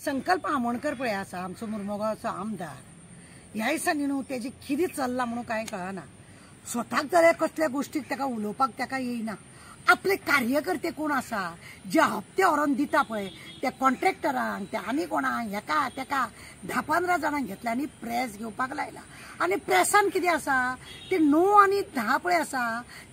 संकल्प आमोणकर पळय आसा आमचो मुर्मुगांवचो आमदार ह्या दिसांनी न्हू तेजी कितें चल्लां म्हणून कांय कळना। स्वताक जाल्यार कसल्या गोश्टीक ताका उलोवपाक ताका येयना। आपले कार्यकर्ते कोण आसा जे हप्ते व्हरोन दिता पळय त्या कॉन्ट्रॅक्टरांक त्या आनी कोणाक हेका तेका 10-15 जाणांक घेतल्या आनी प्रेस घेवपाक लायला। आनी प्रेसान कितें आसा ते 9 आनी 10 पळय आसा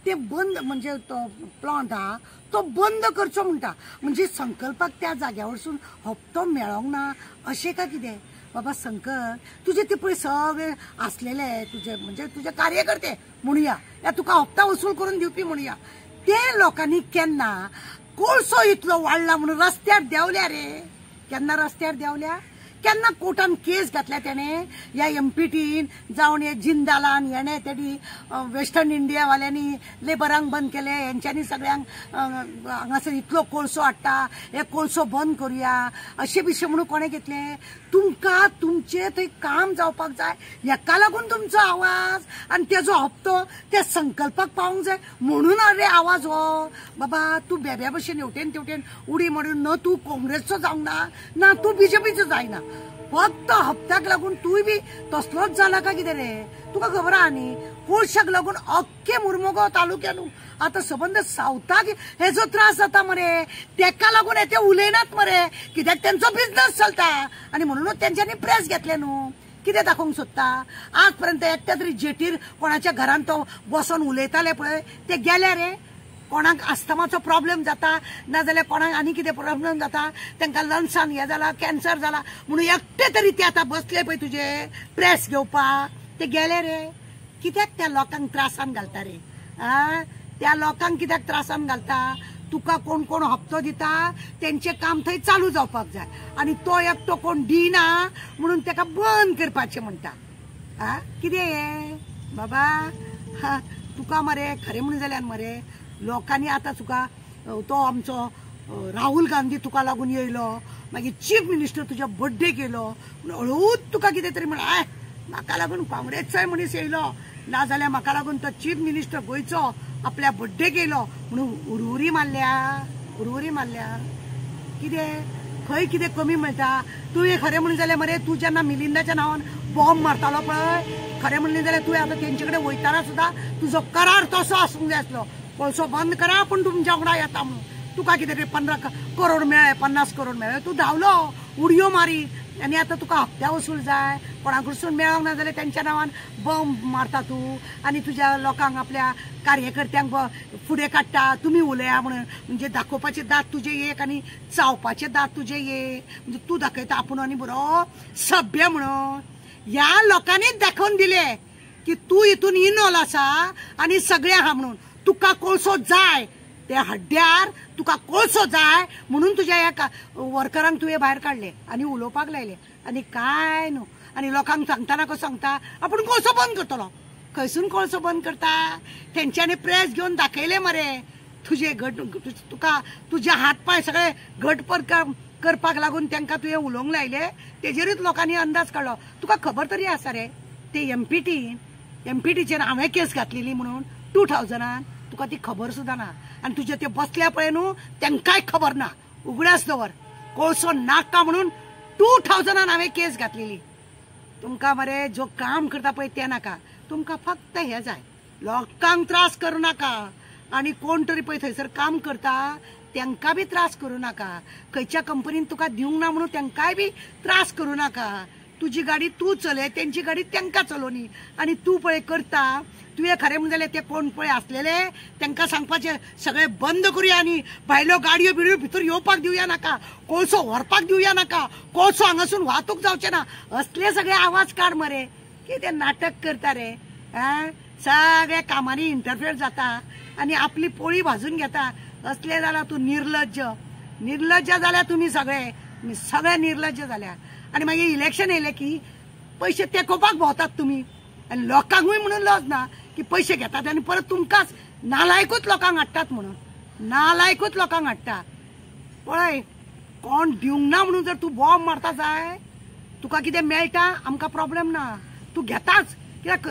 ते बंद म्हणजे तो प्लांट आहा तो बंद करचो म्हणटा। म्हणजे संकल्पाक त्या जाग्या वरसून हप्तो मेळोंक ना अशें काय कितें? बाबा शंकर तुझे ते पळय सगळे असलेले तुझे म्हणजे तुझे कार्यकर्ते म्हणुया या तुका हप्ता वसूल करून दिवपी म्हणुया ते लोकांनी केन्ना कोळसो इतलो वाडला म्हणून रस्त्यार देवल्या रे? केन्ना रस्त्यार देवल्या? केन्ना कोर्टान केस घातल्या तेणे या एमपीटीन जावन हे जिंदालान हेणे तेडी वेस्टर्न इंडिया वाल्यांनी लेबरांक बंद केले यांच्यानी सगळ्यांक हांगासर इतलो कोळसो हाडटा हे कोळसो बंद करूया अशें बिशें म्हणून कोणे घेतले? तुमकां तुमचे थंय काम जावपाक जाय हेका लागून तुमचो आवाज आनी तेजो हप्तो त्या संकल्पाक पावूंक जाय म्हणून रे आवाज हो। बाबा तूं बेब्या भशेन हेवटेन तेवटेन उडी मारून न तूं काँग्रेसचो जावंक ना तूं बीजेपीचो जायना फक्त हप्त्याक लागून तूंय बी तसलोच जाला काय कितें रे? तुका खबर आहा न्ही कोळशाक लागून अख्खे मुर्मुगांव तालुक्यान आता सबंद सावथाक हेजो त्रास जाता मरे तेका लागून ते उलयनात मरे कित्याक तेंचो बिझनस चलता आनी म्हणूनच तेंच्यांनी प्रेस घेतले न्हू। कितें दाखोवंक सोदता? आज पर्यंत एकट्या तरी जेटीर कोणाच्या घरान तो बसोन उलयताले पळय ते गेले रे? कोणाक अस्थमाचो प्रॉब्लेम जाता नाजाल्यार कोणाक आनी कितें प्रॉब्लेम जाता तांकां लंग्सान हे जाला कॅन्सर जाला म्हणून एकटे तरी ते आतां बसले पळय तुजे प्रेस घेवपाक ते गेले रे? कित्याक त्या लोकांक त्रासान घालता रे? त्या लोकांक कित्याक त्रासान घालता? तुका कोण कोण हप्तो दिता तेंचे काम थंय चालू जावपाक जाय आनी तो एकटो कोण दिना म्हणून ताका बंद करपाचें म्हणटा। कितें हे बाबा? तुका मरे खरें म्हणून जाल्यार मरे लोकांनी आता तुका तो आमचो राहुल गांधी तुका लागून येयलो मागीर चीफ मिनिस्टर तुज्या बर्थडे केलो हळूच तुका कितें तरी म्हण म्हाका लागून काँग्रेसचोय मनीस येयलो नाजाल्यार म्हाका लागून तो चीफ मिनिस्टर गोंयचो आपल्या बर्थडे केलो म्हणून उरउरी मारल्या कितें खंय कितें कमी मेळटा? तुवें खरें म्हणून जाल्यार मरे तूं जेन्ना मिलिंदाच्या नांवान बॉम्ब मारतालो पळय खरें म्हणलें जाल्यार तुवें आतां तेंचे कडेन वयताना सुद्दां तुजो करार तसो आसूंक जाय आसलो कोळसो बंद करा पूण तुमच्या वांगडा येता म्हणून। तुका कितें रे 15 करोड मेळ्ळे 50 करोड मेळ्ळे तूं धांवलो उडयो मारी आनी आतां तुका हप्त्या वसूल जाय कोणा कडसून मेळोंक ना जाल्यार तेंच्या नांवान बॉम्ब मारता तूं आनी तुज्या लोकांक आपल्या कार्यकर्त्यांक फुडें काडटा तुमी उलया म्हणून म्हणजे दाखोवपाचे दात तुजे एक आनी चावपाचे दात तुजे एक म्हणजे तूं दाखयता आपूण आनी बरो सभ्य म्हणून। ह्या लोकांनीच दाखोवन दिले की तूं हितून इनवॉल्व आसा आनी सगळें आहा म्हणून तुका कोळसो जाय ते हड्ड्यार तुका कोळसो जाय म्हणून तुज्या ह्या वर्करांक तुवें भायर काडले आनी उलोवपाक लायले आनी काय न्हू आनी लोकांक सांगतना कसो सांगता आपूण कोळसो बंद करतलो। खंयसून कोळसो बंद करता? तेंच्यांनी प्रेस घेवन दाखयले मरे तुजे तुका तुजे हात पांय सगळे घट करपाक लागून तांकां तुवें उलोवंक लायले तेजेरूच लोकांनी अंदाज काडलो। तुका खबर तरी आसा रे ते एमपीटीचेर हांवें केस घातलेली म्हणून 2000 तुका ती खबर सुद्दां ना आनी तुजे ते बसल्या पळय न्हू तांकांय खबर ना। उगड्यास दवर कोळसो नाका म्हणून 2000 हांवें केस घातलेली। तुमकां मरे जो काम करता पळय तें नाका तुमकां फक्त हे जाय लोकांक त्रास करूं नाका आनी कोण तरी पळय थंयसर काम करता तांकां बी त्रास करूं नाका खंयच्या कंपनीन तुका दिवंक ना म्हणून तांकांय बी त्रास करूं नाका। तुजी गाडी तूं चलय तेंची गाडी तांकां चलोवनी आनी तूं पळय करता तुवें खरें म्हणून जाल्यार ते कोण पळय आसलेले तांकां सांगपाचें सगळें बंद करुया आनी भायल्यो गाडयो बिडयो भितर येवपाक दिवया नाका कोळसो व्हरपाक दिवया नाका कोळसो हांगासून वाहतूक जावचें ना असले सगळे आवाज काड मरे। कितें नाटक करता रे? सगळ्या कामांनी इंटरफेर जाता आनी आपली पोळी भाजून घेता असले जाल्यार तूं निर्लज्ज जाल्यार तुमी सगळे निर्लज्ज जाल्या आनी मागीर इलेक्शन येयलें की पयशे तेकोवपाक भोंवतात तुमी आनी लोकांकूय म्हणून लज ना की पयशे घेतात आनी परत तुमकांच नालायकूच लोकांक हाडटात म्हणून नालायकूच लोकांक हाडटा पळय कोण दिवंक ना म्हणून जर तूं बॉम्ब मारता जाय तुका कितें मेळटा आमकां प्रॉब्लेम ना तूं घेताच कित्याक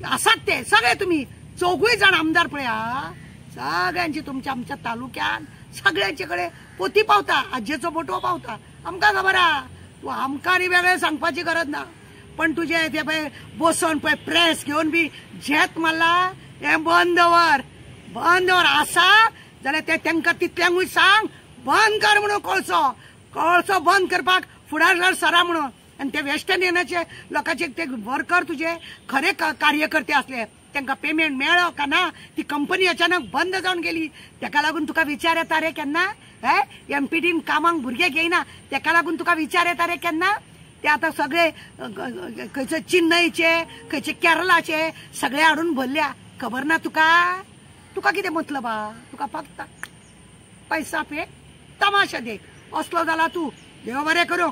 आसात ते सगळे तुमी 4गूय जाण आमदार पळय सगळ्यांची तुमच्या आमच्या तालुक्यान सगळ्यांचे कडेन पोती पावता आज्जेचो बोटो पावता आमकां खबर आहा तू आमकां आनी वेगळें सांगपाची गरज ना. पण तुजे ते पळय बसून पळय प्रेस घेवन बी झेत मारला हें बंद दवर आसा जाल्यार ते तांकां तितल्यांकूय सांग बंद कर म्हणून कळसो बंद करपाक फुडार सरा म्हणून. आनी ते वेस्टर्न युनियनाचे लोकांचे ते वर्कर तुजे खरे कार्यकर्ते असले तांकां पेमेंट मेळ्ळो का ना ती कंपनी अचानक बंद जावन गेली ताका लागून तुका विचार येता रे केन्ना एमपीडीन कामांक भुरगे घेयना ताका लागून तुका विचार येता रे केन्ना. ते आतां सगळे खंयचे चेन्नईचे खंयचे केरळाचे सगळे हाडून भरल्या खबर ना तुका कितें मतलब तुका फक्त पैसा पे तमाशा दे असलो जाला तू देव बरें करूं.